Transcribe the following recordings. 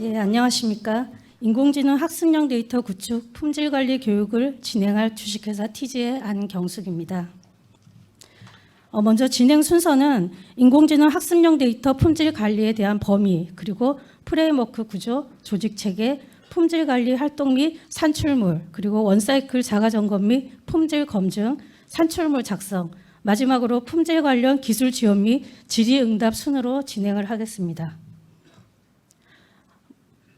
예, 안녕하십니까. 인공지능 학습용 데이터 구축 품질관리 교육을 진행할 주식회사 TG의 안경숙입니다. 먼저 진행 순서는 인공지능 학습용 데이터 품질 관리에 대한 범위, 그리고 프레임워크 구조, 조직체계, 품질관리 활동 및 산출물, 그리고 원사이클 자가점검 및 품질 검증, 산출물 작성, 마지막으로 품질 관련 기술 지원 및 질의응답 순으로 진행을 하겠습니다.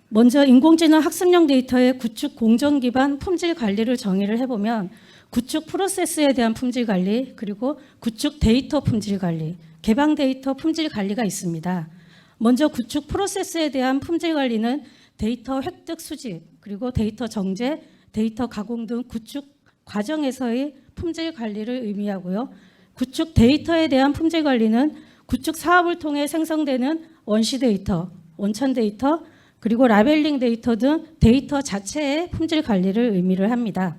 먼저 인공지능 학습용 데이터의 구축 공정 기반 품질 관리를 정의를 해보면 구축 프로세스에 대한 품질 관리, 그리고 구축 데이터 품질 관리, 개방 데이터 품질 관리가 있습니다. 먼저 구축 프로세스에 대한 품질 관리는 데이터 획득 수집, 그리고 데이터 정제, 데이터 가공 등 구축 과정에서의 품질 관리를 의미하고요. 구축 데이터에 대한 품질 관리는 구축 사업을 통해 생성되는 원시 데이터, 원천 데이터, 그리고 라벨링 데이터 등 데이터 자체의 품질 관리를 의미를 합니다.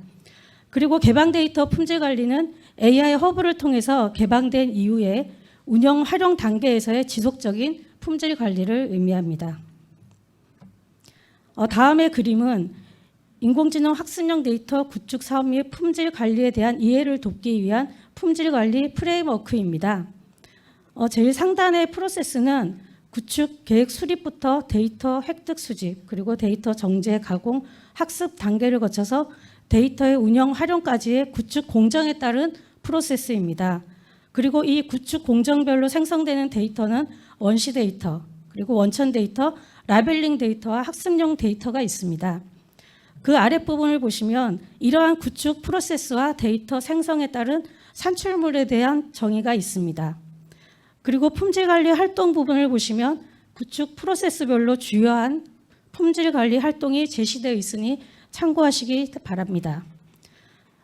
그리고 개방 데이터 품질 관리는 AI 허브를 통해서 개방된 이후에 운영 활용 단계에서의 지속적인 품질 관리를 의미합니다. 다음의 그림은 인공지능 학습용 데이터 구축 사업 및 품질 관리에 대한 이해를 돕기 위한 품질 관리 프레임워크입니다. 제일 상단의 프로세스는 구축 계획 수립부터 데이터 획득 수집, 그리고 데이터 정제, 가공, 학습 단계를 거쳐서 데이터의 운영 활용까지의 구축 공정에 따른 프로세스입니다. 그리고 이 구축 공정별로 생성되는 데이터는 원시 데이터, 그리고 원천 데이터, 라벨링 데이터와 학습용 데이터가 있습니다. 그 아랫부분을 보시면 이러한 구축 프로세스와 데이터 생성에 따른 산출물에 대한 정의가 있습니다. 그리고 품질관리 활동 부분을 보시면 구축 프로세스별로 주요한 품질관리 활동이 제시되어 있으니 참고하시기 바랍니다.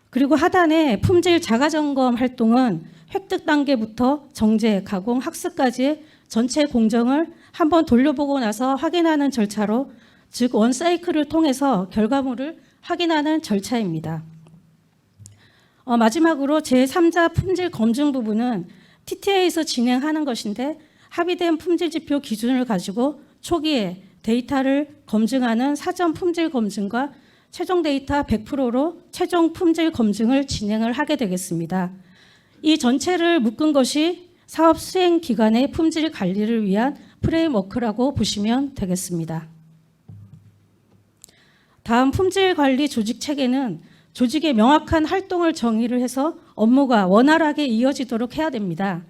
그리고 하단에 품질 자가점검 활동은 획득 단계부터 정제, 가공, 학습까지의 전체 공정을 한번 돌려보고 나서 확인하는 절차로, 즉 원사이클을 통해서 결과물을 확인하는 절차입니다. 마지막으로 제3자 품질 검증 부분은 TTA에서 진행하는 것인데 합의된 품질 지표 기준을 가지고 초기에 데이터를 검증하는 사전 품질 검증과 최종 데이터 100%로 최종 품질 검증을 진행을 하게 되겠습니다. 이 전체를 묶은 것이 사업 수행 기간의 품질 관리를 위한 프레임워크라고 보시면 되겠습니다. 다음 품질 관리 조직 체계는 조직의 명확한 활동을 정의를 해서 업무가 원활하게 이어지도록 해야 됩니다.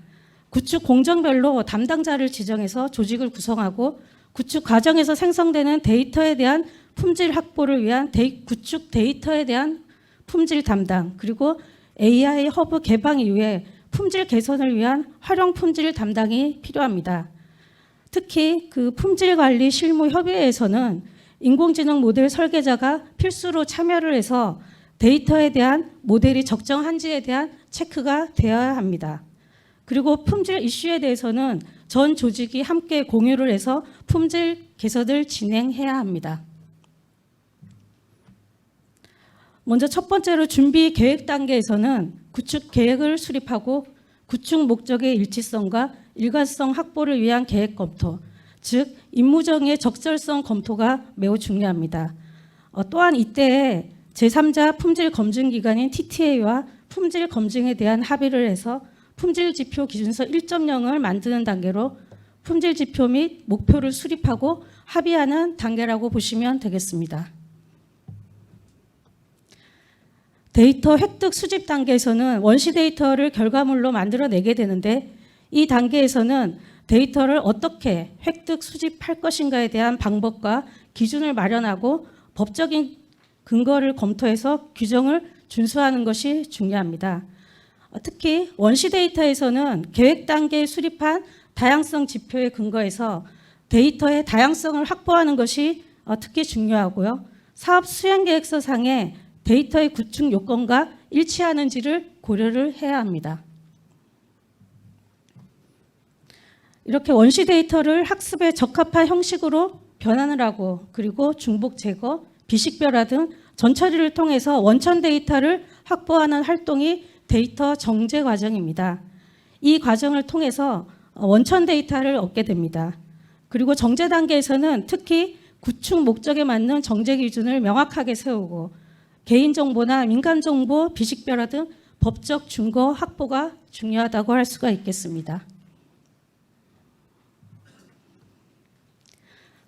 구축 공정별로 담당자를 지정해서 조직을 구성하고 구축 과정에서 생성되는 데이터에 대한 품질 확보를 위한 구축 데이터에 대한 품질 담당, 그리고 AI 허브 개방 이후에 품질 개선을 위한 활용 품질 담당이 필요합니다. 특히 그 품질 관리 실무 협의회에서는 인공지능 모델 설계자가 필수로 참여를 해서 데이터에 대한 모델이 적정한지에 대한 체크가 되어야 합니다. 그리고 품질 이슈에 대해서는 전 조직이 함께 공유를 해서 품질 개선을 진행해야 합니다. 먼저 첫 번째로 준비 계획 단계에서는 구축 계획을 수립하고 구축 목적의 일치성과 일관성 확보를 위한 계획 검토, 즉 임무정의 적절성 검토가 매우 중요합니다. 또한 이때에 제3자 품질 검증 기관인 TTA와 품질 검증에 대한 합의를 해서 품질 지표 기준서 1.0을 만드는 단계로 품질 지표 및 목표를 수립하고 합의하는 단계라고 보시면 되겠습니다. 데이터 획득 수집 단계에서는 원시 데이터를 결과물로 만들어내게 되는데 이 단계에서는 데이터를 어떻게 획득 수집할 것인가에 대한 방법과 기준을 마련하고 법적인 근거를 검토해서 규정을 준수하는 것이 중요합니다. 특히 원시 데이터에서는 계획 단계에 수립한 다양성 지표에 근거해서 데이터의 다양성을 확보하는 것이 특히 중요하고요. 사업 수행 계획서상에 데이터의 구축 요건과 일치하는지를 고려를 해야 합니다. 이렇게 원시 데이터를 학습에 적합한 형식으로 변환을 하고, 그리고 중복 제거, 비식별화 등 전처리를 통해서 원천 데이터를 확보하는 활동이 데이터 정제 과정입니다. 이 과정을 통해서 원천 데이터를 얻게 됩니다. 그리고 정제 단계에서는 특히 구축 목적에 맞는 정제 기준을 명확하게 세우고 개인정보나 민간정보 비식별화 등 법적 증거 확보가 중요하다고 할 수가 있겠습니다.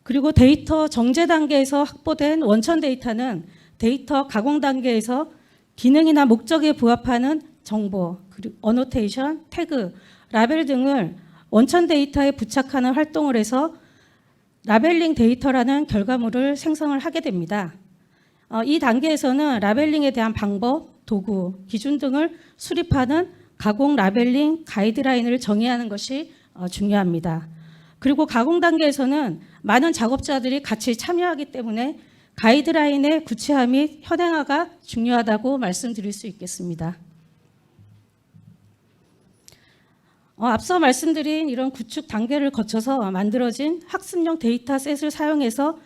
그리고 데이터 정제 단계에서 확보된 원천 데이터는 데이터 가공 단계에서 기능이나 목적에 부합하는 정보, 그리고 어노테이션, 태그, 라벨 등을 원천 데이터에 부착하는 활동을 해서 라벨링 데이터라는 결과물을 생성을 하게 됩니다. 이 단계에서는 라벨링에 대한 방법, 도구, 기준 등을 수립하는 가공 라벨링 가이드라인을 정의하는 것이 중요합니다. 그리고 가공 단계에서는 많은 작업자들이 같이 참여하기 때문에 가이드라인의 구체화 및 현행화가 중요하다고 말씀드릴 수 있겠습니다. 앞서 말씀드린 이런 구축 단계를 거쳐서 만들어진 학습용 데이터셋을 사용해서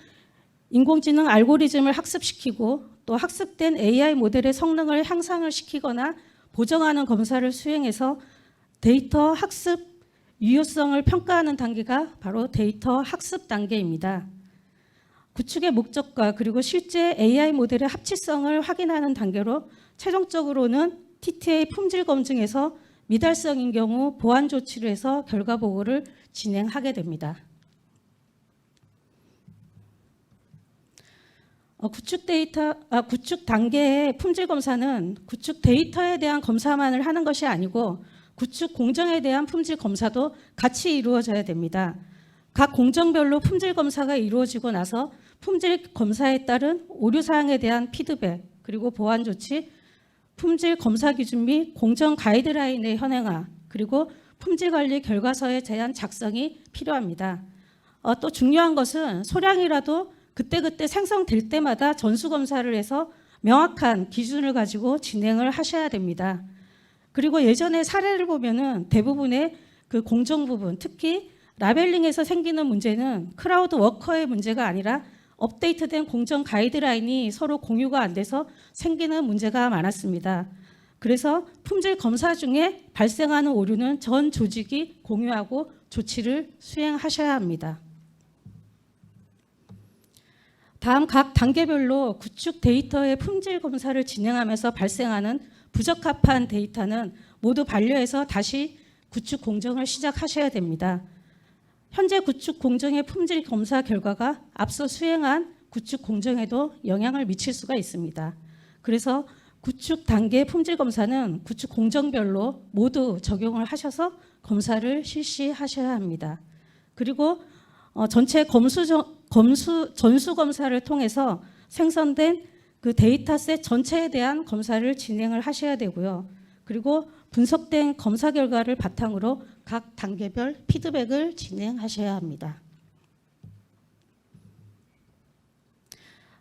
인공지능 알고리즘을 학습시키고 또 학습된 AI 모델의 성능을 향상을 시키거나 보정하는 검사를 수행해서 데이터 학습 유효성을 평가하는 단계가 바로 데이터 학습 단계입니다. 구축의 목적과 그리고 실제 AI 모델의 합치성을 확인하는 단계로 최종적으로는 TTA 품질 검증에서 미달성인 경우 보완 조치를 해서 결과 보고를 진행하게 됩니다. 구축 단계의 품질 검사는 구축 데이터에 대한 검사만을 하는 것이 아니고 구축 공정에 대한 품질 검사도 같이 이루어져야 됩니다. 각 공정별로 품질 검사가 이루어지고 나서 품질 검사에 따른 오류 사항에 대한 피드백, 그리고 보완 조치, 품질 검사 기준 및 공정 가이드라인의 현행화, 그리고 품질 관리 결과서에 대한 작성이 필요합니다. 또 중요한 것은 소량이라도 그때그때 생성될 때마다 전수검사를 해서 명확한 기준을 가지고 진행을 하셔야 됩니다. 그리고 예전의 사례를 보면은 대부분의 그 공정 부분, 특히 라벨링에서 생기는 문제는 크라우드 워커의 문제가 아니라 업데이트된 공정 가이드라인이 서로 공유가 안 돼서 생기는 문제가 많았습니다. 그래서 품질 검사 중에 발생하는 오류는 전 조직이 공유하고 조치를 수행하셔야 합니다. 다음 각 단계별로 구축 데이터의 품질 검사를 진행하면서 발생하는 부적합한 데이터는 모두 반려해서 다시 구축 공정을 시작하셔야 됩니다. 현재 구축 공정의 품질 검사 결과가 앞서 수행한 구축 공정에도 영향을 미칠 수가 있습니다. 그래서 구축 단계 품질 검사는 구축 공정별로 모두 적용을 하셔서 검사를 실시하셔야 합니다. 그리고 전체 전수 검사를 통해서 생성된 그 데이터셋 전체에 대한 검사를 진행을 하셔야 되고요. 그리고 분석된 검사 결과를 바탕으로 각 단계별 피드백을 진행하셔야 합니다.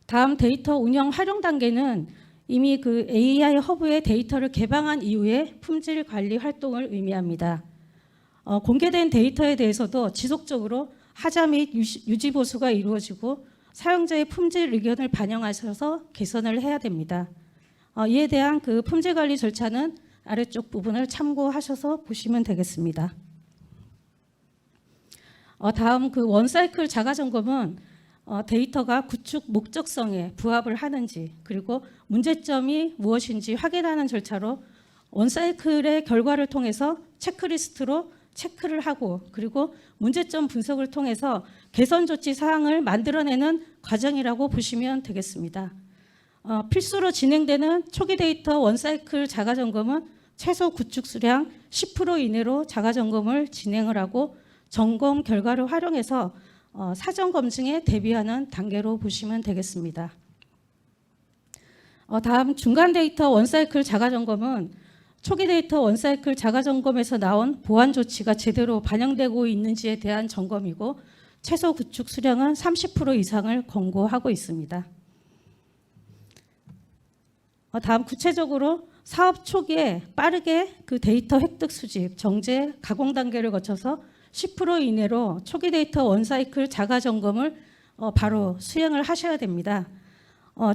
다음 데이터 운영 활용 단계는 이미 그 AI 허브의 데이터를 개방한 이후에 품질 관리 활동을 의미합니다. 공개된 데이터에 대해서도 지속적으로 하자 및 유지 보수가 이루어지고 사용자의 품질 의견을 반영하셔서 개선을 해야 됩니다. 이에 대한 그 품질 관리 절차는 아래쪽 부분을 참고하셔서 보시면 되겠습니다. 다음 그 원사이클 자가 점검은 데이터가 구축 목적성에 부합을 하는지 그리고 문제점이 무엇인지 확인하는 절차로 원사이클의 결과를 통해서 체크리스트로 체크를 하고 그리고 문제점 분석을 통해서 개선 조치 사항을 만들어내는 과정이라고 보시면 되겠습니다. 필수로 진행되는 초기 데이터 원사이클 자가 점검은 최소 구축 수량 10% 이내로 자가 점검을 진행을 하고 점검 결과를 활용해서 사전 검증에 대비하는 단계로 보시면 되겠습니다. 다음 중간 데이터 원사이클 자가 점검은 초기 데이터 원사이클 자가 점검에서 나온 보완 조치가 제대로 반영되고 있는지에 대한 점검이고 최소 구축 수량은 30% 이상을 권고하고 있습니다. 다음 구체적으로 사업 초기에 빠르게 그 데이터 획득 수집, 정제, 가공 단계를 거쳐서 10% 이내로 초기 데이터 원사이클 자가 점검을 바로 수행을 하셔야 됩니다.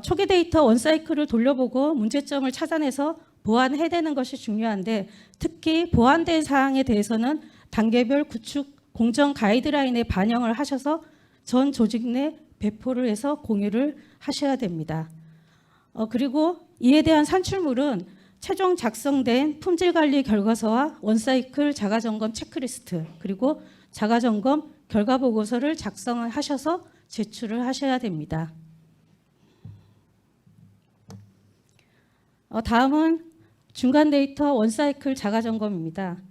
초기 데이터 원사이클을 돌려보고 문제점을 찾아내서 보완해내는 것이 중요한데 특히 보완된 사항에 대해서는 단계별 구축 공정 가이드라인에 반영을 하셔서 전 조직 내 배포를 해서 공유를 하셔야 됩니다. 그리고 이에 대한 산출물은 최종 작성된 품질관리 결과서와 원사이클 자가점검 체크리스트 그리고 자가점검 결과보고서를 작성하셔서 제출을 하셔야 됩니다. 다음은 중간 데이터 원사이클 자가점검입니다.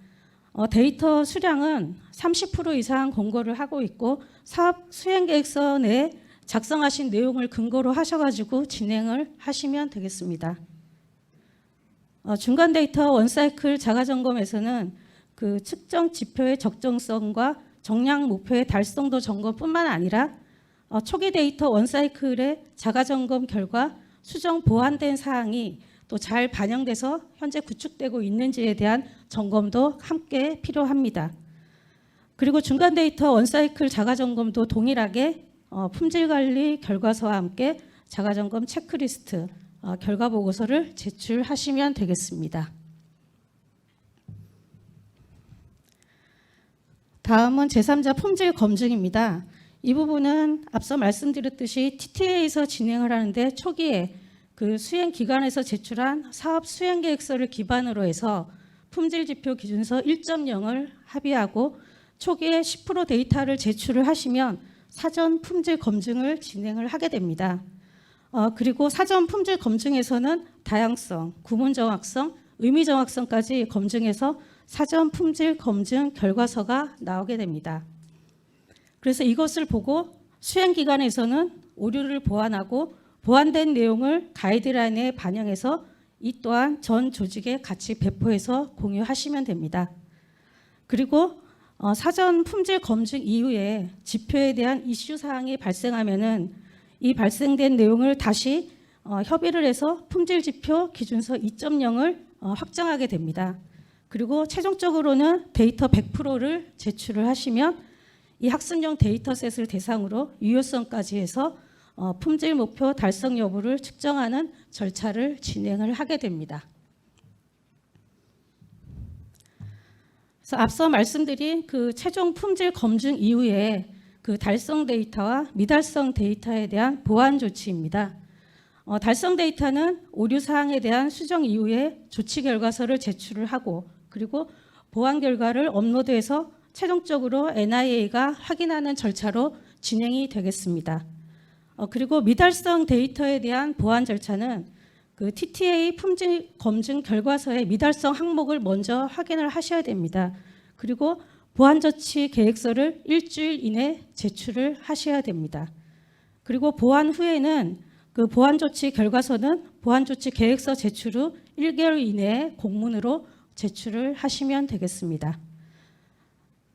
데이터 수량은 30% 이상 공고를 하고 있고 사업 수행계획서 내에 작성하신 내용을 근거로 하셔가지고 진행을 하시면 되겠습니다. 중간 데이터 원사이클 자가점검에서는 그 측정 지표의 적정성과 정량 목표의 달성도 점검뿐만 아니라 초기 데이터 원사이클의 자가점검 결과 수정 보완된 사항이 또 잘 반영돼서 현재 구축되고 있는지에 대한 점검도 함께 필요합니다. 그리고 중간 데이터 원사이클 자가점검도 동일하게 품질관리 결과서와 함께 자가점검 체크리스트 결과보고서를 제출하시면 되겠습니다. 다음은 제3자 품질 검증입니다. 이 부분은 앞서 말씀드렸듯이 TTA에서 진행을 하는데 초기에 그 수행 기관에서 제출한 사업 수행 계획서를 기반으로 해서 품질 지표 기준서 1.0을 합의하고 초기에 10% 데이터를 제출을 하시면 사전 품질 검증을 진행을 하게 됩니다. 그리고 사전 품질 검증에서는 다양성, 구문 정확성, 의미 정확성까지 검증해서 사전 품질 검증 결과서가 나오게 됩니다. 그래서 이것을 보고 수행 기관에서는 오류를 보완하고 보완된 내용을 가이드라인에 반영해서 이 또한 전 조직에 같이 배포해서 공유하시면 됩니다. 그리고 사전 품질 검증 이후에 지표에 대한 이슈 사항이 발생하면은 이 발생된 내용을 다시 협의를 해서 품질 지표 기준서 2.0을 확정하게 됩니다. 그리고 최종적으로는 데이터 100%를 제출을 하시면 이 학습용 데이터셋을 대상으로 유효성까지 해서 품질 목표 달성 여부를 측정하는 절차를 진행을 하게 됩니다. 그래서 앞서 말씀드린 그 최종 품질 검증 이후에 그 달성 데이터와 미달성 데이터에 대한 보완 조치입니다. 달성 데이터는 오류 사항에 대한 수정 이후에 조치 결과서를 제출을 하고 그리고 보완 결과를 업로드해서 최종적으로 NIA가 확인하는 절차로 진행이 되겠습니다. 그리고 미달성 데이터에 대한 보완 절차는 그 TTA 품질 검증 결과서의 미달성 항목을 먼저 확인을 하셔야 됩니다. 그리고 보완 조치 계획서를 일주일 이내 제출을 하셔야 됩니다. 그리고 보완 후에는 그 보완 조치 결과서는 보완 조치 계획서 제출 후 1개월 이내에 공문으로 제출을 하시면 되겠습니다.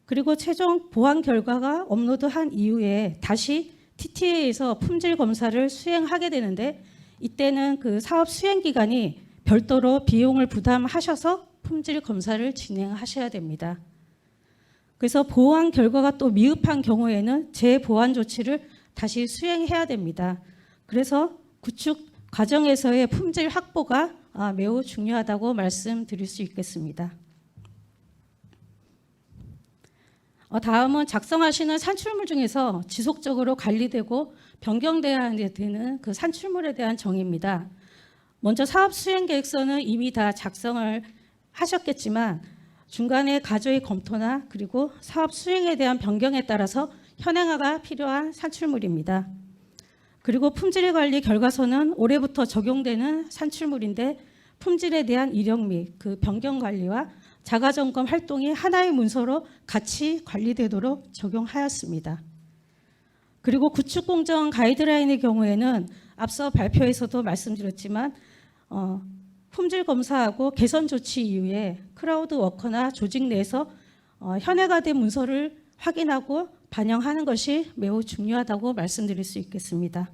그리고 최종 보완 결과가 업로드한 이후에 다시 TTA에서 품질 검사를 수행하게 되는데 이때는 그 사업 수행 기간이 별도로 비용을 부담하셔서 품질 검사를 진행하셔야 됩니다. 그래서 보완 결과가 또 미흡한 경우에는 재보완 조치를 다시 수행해야 됩니다. 그래서 구축 과정에서의 품질 확보가 매우 중요하다고 말씀드릴 수 있겠습니다. 다음은 작성하시는 산출물 중에서 지속적으로 관리되고 변경돼야 되는 그 산출물에 대한 정의입니다. 먼저 사업 수행 계획서는 이미 다 작성을 하셨겠지만 중간에 가조의 검토나 그리고 사업 수행에 대한 변경에 따라서 현행화가 필요한 산출물입니다. 그리고 품질 관리 결과서는 올해부터 적용되는 산출물인데 품질에 대한 이력 및 그 변경 관리와 자가점검 활동이 하나의 문서로 같이 관리되도록 적용하였습니다. 그리고 구축공정 가이드라인의 경우에는 앞서 발표에서도 말씀드렸지만 품질 검사하고 개선 조치 이후에 크라우드 워커나 조직 내에서 현행화된 문서를 확인하고 반영하는 것이 매우 중요하다고 말씀드릴 수 있겠습니다.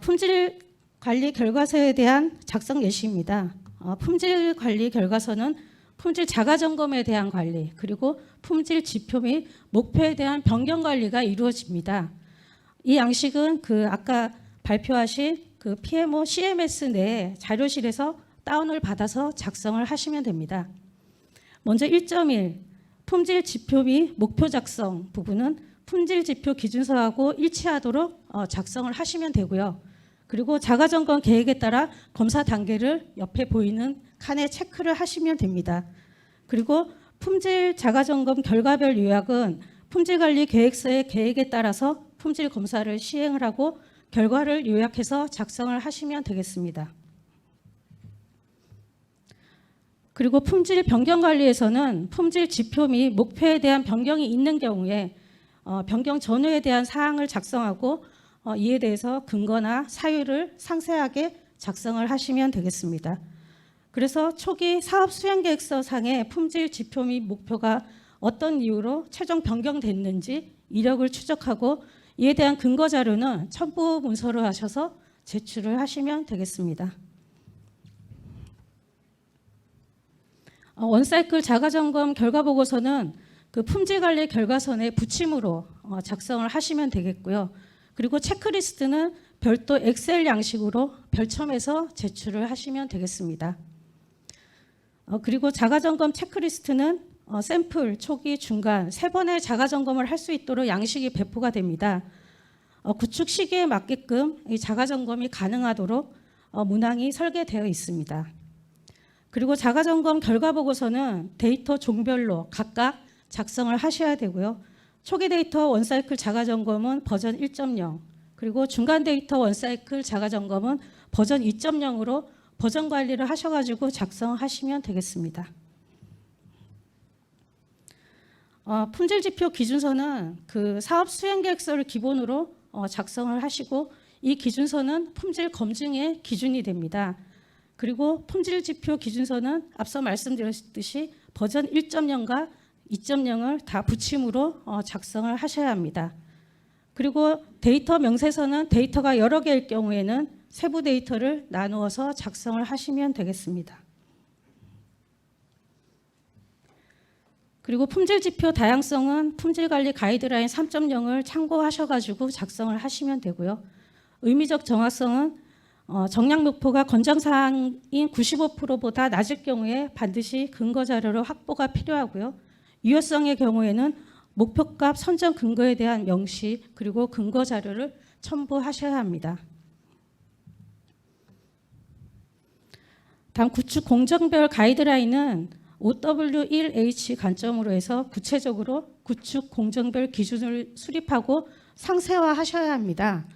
품질 관리 결과서에 대한 작성 예시입니다. 품질 관리 결과서는 품질 자가점검에 대한 관리 그리고 품질 지표 및 목표에 대한 변경 관리가 이루어집니다. 이 양식은 그 아까 발표하신 그 PMO CMS 내 자료실에서 다운을 받아서 작성을 하시면 됩니다. 먼저 1.1 품질 지표 및 목표 작성 부분은 품질 지표 기준서하고 일치하도록 작성을 하시면 되고요. 그리고 자가점검 계획에 따라 검사 단계를 옆에 보이는 칸에 체크를 하시면 됩니다. 그리고 품질 자가점검 결과별 요약은 품질관리 계획서의 계획에 따라서 품질 검사를 시행을 하고 결과를 요약해서 작성을 하시면 되겠습니다. 그리고 품질 변경 관리에서는 품질 지표 및 목표에 대한 변경이 있는 경우에 변경 전후에 대한 사항을 작성하고 이에 대해서 근거나 사유를 상세하게 작성을 하시면 되겠습니다. 그래서 초기 사업 수행 계획서 상의 품질 지표 및 목표가 어떤 이유로 최종 변경됐는지 이력을 추적하고 이에 대한 근거 자료는 첨부 문서로 하셔서 제출을 하시면 되겠습니다. 원사이클 자가점검 결과보고서는 그 품질관리 결과선의 붙임으로 작성을 하시면 되겠고요. 그리고 체크리스트는 별도 엑셀 양식으로 별첨해서 제출을 하시면 되겠습니다. 그리고 자가점검 체크리스트는 샘플, 초기, 중간 3번의 자가점검을 할 수 있도록 양식이 배포가 됩니다. 구축 시기에 맞게끔 이 자가점검이 가능하도록 문항이 설계되어 있습니다. 그리고 자가점검 결과보고서는 데이터 종별로 각각 작성을 하셔야 되고요. 초기 데이터 원사이클 자가점검은 버전 1.0, 그리고 중간 데이터 원사이클 자가점검은 버전 2.0으로 버전 관리를 하셔가지고 작성하시면 되겠습니다. 품질지표 기준서는 그 사업 수행계획서를 기본으로 작성을 하시고 이 기준서는 품질 검증의 기준이 됩니다. 그리고 품질지표 기준서는 앞서 말씀드렸듯이 버전 1.0과 2.0을 다 붙임으로 작성을 하셔야 합니다. 그리고 데이터 명세서는 데이터가 여러 개일 경우에는 세부 데이터를 나누어서 작성을 하시면 되겠습니다. 그리고 품질지표 다양성은 품질관리 가이드라인 3.0을 참고하셔가지고 작성을 하시면 되고요. 의미적 정확성은 정량 목표가 권장사항인 95%보다 낮을 경우에 반드시 근거 자료로 확보가 필요하고요. 유효성의 경우에는 목표값 선정 근거에 대한 명시 그리고 근거 자료를 첨부하셔야 합니다. 다음 구축 공정별 가이드라인은 OW1H 관점으로 해서 구체적으로 구축 공정별 기준을 수립하고 상세화하셔야 합니다.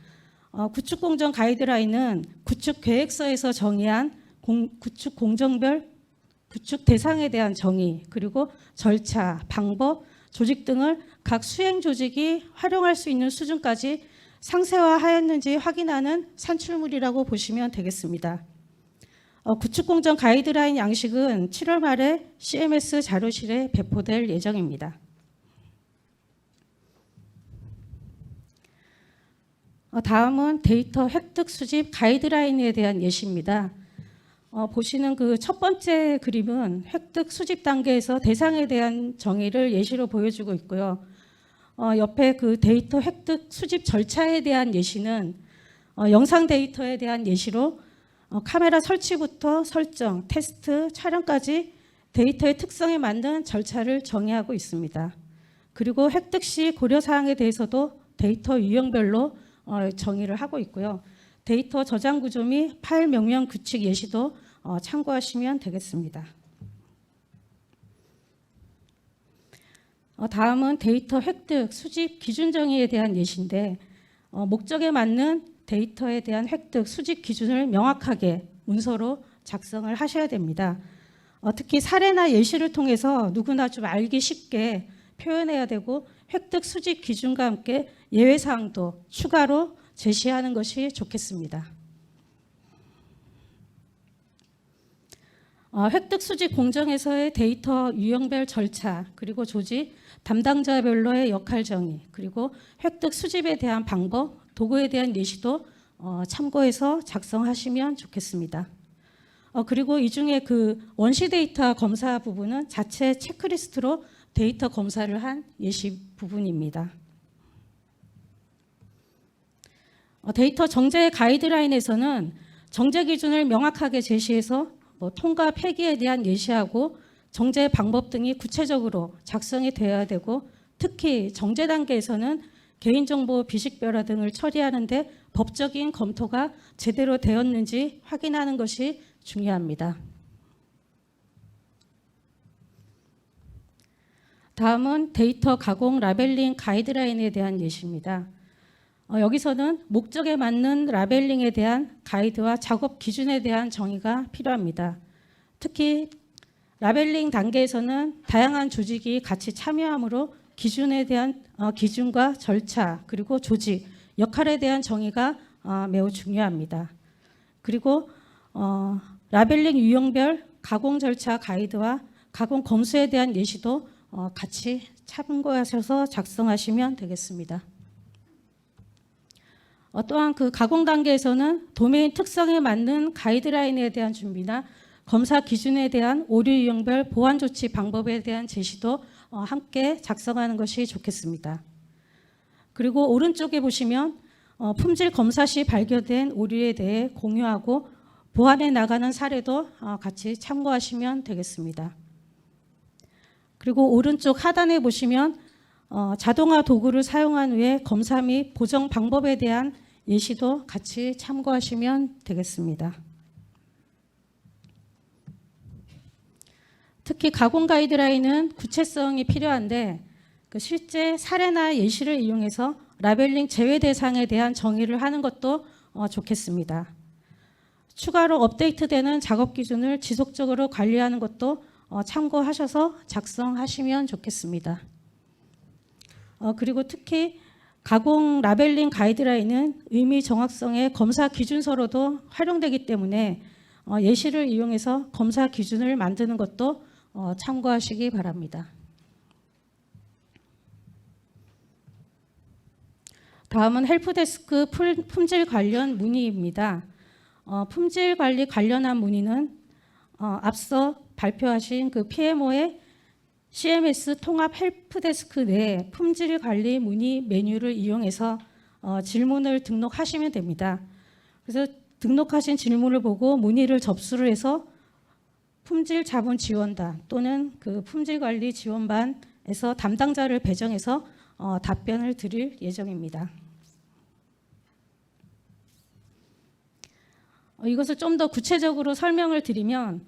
구축 공정 가이드라인은 구축 계획서에서 정의한 구축 공정별 구축 대상에 대한 정의, 그리고 절차, 방법, 조직 등을 각 수행 조직이 활용할 수 있는 수준까지 상세화하였는지 확인하는 산출물이라고 보시면 되겠습니다. 구축 공정 가이드라인 양식은 7월 말에 CMS 자료실에 배포될 예정입니다. 다음은 데이터 획득 수집 가이드라인에 대한 예시입니다. 보시는 그 첫 번째 그림은 획득 수집 단계에서 대상에 대한 정의를 예시로 보여주고 있고요. 옆에 그 데이터 획득 수집 절차에 대한 예시는 영상 데이터에 대한 예시로 카메라 설치부터 설정, 테스트, 촬영까지 데이터의 특성에 맞는 절차를 정의하고 있습니다. 그리고 획득 시 고려사항에 대해서도 데이터 유형별로 정의를 하고 있고요. 데이터 저장 구조 및 파일 명령 규칙 예시도 참고하시면 되겠습니다. 다음은 데이터 획득, 수집 기준 정의에 대한 예시인데 목적에 맞는 데이터에 대한 획득, 수집 기준을 명확하게 문서로 작성을 하셔야 됩니다. 특히 사례나 예시를 통해서 누구나 좀 알기 쉽게 표현해야 되고 획득, 수집 기준과 함께 예외사항도 추가로 제시하는 것이 좋겠습니다. 획득 수집 공정에서의 데이터 유형별 절차, 그리고 조직, 담당자별로의 역할 정의, 그리고 획득 수집에 대한 방법, 도구에 대한 예시도 참고해서 작성하시면 좋겠습니다. 그리고 이 중에 그 원시 데이터 검사 부분은 자체 체크리스트로 데이터 검사를 한 예시 부분입니다. 데이터 정제 가이드라인에서는 정제 기준을 명확하게 제시해서 통과 폐기에 대한 예시하고 정제 방법 등이 구체적으로 작성이 되어야 되고, 특히 정제 단계에서는 개인정보 비식별화 등을 처리하는데 법적인 검토가 제대로 되었는지 확인하는 것이 중요합니다. 다음은 데이터 가공 라벨링 가이드라인에 대한 예시입니다. 여기서는 목적에 맞는 라벨링에 대한 가이드와 작업 기준에 대한 정의가 필요합니다. 특히 라벨링 단계에서는 다양한 조직이 같이 참여하므로 기준에 대한 기준과 절차, 그리고 조직, 역할에 대한 정의가 매우 중요합니다. 그리고 라벨링 유형별 가공 절차 가이드와 가공 검수에 대한 예시도 같이 참고하셔서 작성하시면 되겠습니다. 또한 그 가공 단계에서는 도메인 특성에 맞는 가이드라인에 대한 준비나 검사 기준에 대한 오류 유형별 보완 조치 방법에 대한 제시도 함께 작성하는 것이 좋겠습니다. 그리고 오른쪽에 보시면 품질 검사 시 발견된 오류에 대해 공유하고 보완해 나가는 사례도 같이 참고하시면 되겠습니다. 그리고 오른쪽 하단에 보시면 자동화 도구를 사용한 후에 검사 및 보정 방법에 대한 예시도 같이 참고하시면 되겠습니다. 특히 가공 가이드라인은 구체성이 필요한데 실제 사례나 예시를 이용해서 라벨링 제외 대상에 대한 정의를 하는 것도 좋겠습니다. 추가로 업데이트되는 작업 기준을 지속적으로 관리하는 것도 참고하셔서 작성하시면 좋겠습니다. 그리고 특히 가공 라벨링 가이드라인은 의미 정확성의 검사 기준서로도 활용되기 때문에 예시를 이용해서 검사 기준을 만드는 것도 참고하시기 바랍니다. 다음은 헬프데스크 품질 관련 문의입니다. 품질 관리 관련한 문의는 앞서 발표하신 그 PMO의 CMS 통합 헬프데스크 내 품질 관리 문의 메뉴를 이용해서 질문을 등록하시면 됩니다. 그래서 등록하신 질문을 보고 문의를 접수를 해서 품질 자문 지원단 또는 그 품질 관리 지원반에서 담당자를 배정해서 답변을 드릴 예정입니다. 이것을 좀 더 구체적으로 설명을 드리면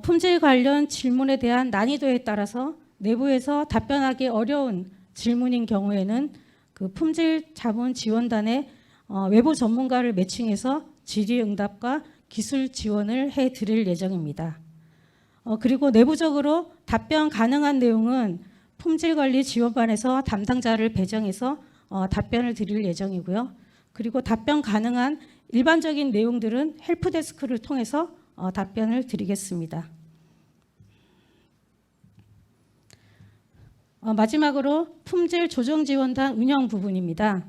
품질 관련 질문에 대한 난이도에 따라서 내부에서 답변하기 어려운 질문인 경우에는 그 품질 자문 지원단에 외부 전문가를 매칭해서 질의응답과 기술 지원을 해드릴 예정입니다. 그리고 내부적으로 답변 가능한 내용은 품질관리 지원반에서 담당자를 배정해서 답변을 드릴 예정이고요. 그리고 답변 가능한 일반적인 내용들은 헬프데스크를 통해서 답변을 드리겠습니다. 마지막으로 품질 조정 지원단 운영 부분입니다.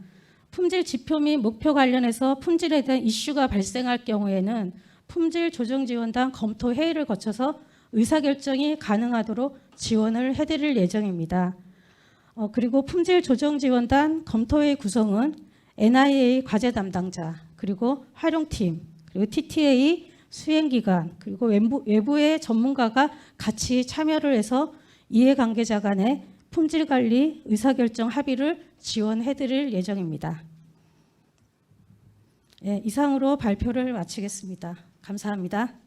품질 지표 및 목표 관련해서 품질에 대한 이슈가 발생할 경우에는 품질 조정 지원단 검토 회의를 거쳐서 의사결정이 가능하도록 지원을 해드릴 예정입니다. 그리고 품질 조정 지원단 검토회의 구성은 NIA 과제 담당자, 그리고 활용팀, 그리고 TTA 수행기관, 그리고 외부의 전문가가 같이 참여를 해서 이해관계자 간의 품질관리 의사결정 합의를 지원해드릴 예정입니다. 네, 이상으로 발표를 마치겠습니다. 감사합니다.